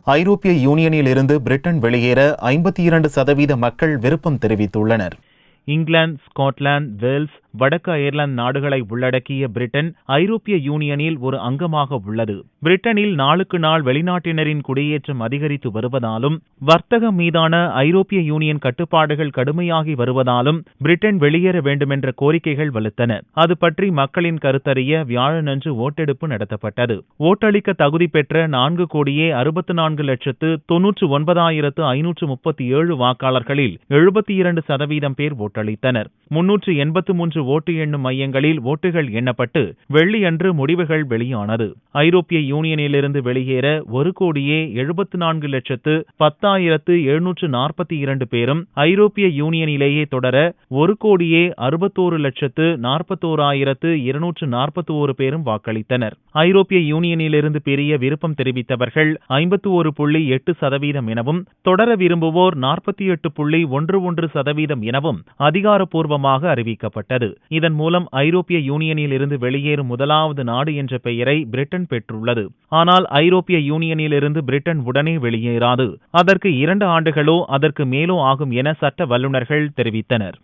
ஐரோப்பிய யூனியனில் இருந்து பிரிட்டன் வெளியேற 52% மக்கள் விருப்பம் தெரிவித்துள்ளனர். இங்கிலாந்து, ஸ்காட்லாந்து, வேல்ஸ், வடக்கு அயர்லாந்து நாடுகளை உள்ளடக்கிய பிரிட்டன் ஐரோப்பிய யூனியனில் ஒரு அங்கமாக உள்ளது. பிரிட்டனில் நாளுக்கு நாள் வெளிநாட்டினரின் குடியேற்றம் அதிகரித்து வருவதாலும் வர்த்தகம் மீதான ஐரோப்பிய யூனியன் கட்டுப்பாடுகள் கடுமையாகி வருவதாலும் பிரிட்டன் வெளியேற வேண்டுமென்ற கோரிக்கைகள் வலுத்தன. அது பற்றி மக்களின் கருத்தறிய வியாழனன்று ஓட்டெடுப்பு நடத்தப்பட்டது. ஓட்டளிக்க தகுதி பெற்ற 4,64,99,537 வாக்காளர்களில் 72% பேர் ஓட்டளித்தனர். 383 ஓட்டு எண்ணும் மையங்களில் ஓட்டுகள் எண்ணப்பட்டு வெள்ளியன்று முடிவுகள் வெளியானது. ஐரோப்பிய யூனியனிலிருந்து வெளியேற 1,74,10,742 பேரும், ஐரோப்பிய யூனியனிலேயே தொடர 1,61,41,241 பேரும் வாக்களித்தனர். ஐரோப்பிய யூனியனிலிருந்து பிரிய விருப்பம் தெரிவித்தவர்கள் 51.8% எனவும், தொடர விரும்புவோர் 48.11% எனவும் அதிகாரப்பூர்வமாக அறிவிக்கப்பட்டது. இதன் மூலம் ஐரோப்பிய யூனியனில் இருந்து வெளியேறும் முதலாவது நாடு என்ற பெயரை பிரிட்டன் பெற்றுள்ளது. ஆனால் ஐரோப்பிய யூனியனில் இருந்து பிரிட்டன் உடனே வெளியேறாது. அதற்கு 2 ஆண்டுகளோ அதற்கு மேலோ ஆகும் என சட்ட வல்லுநர்கள் தெரிவித்தனர்.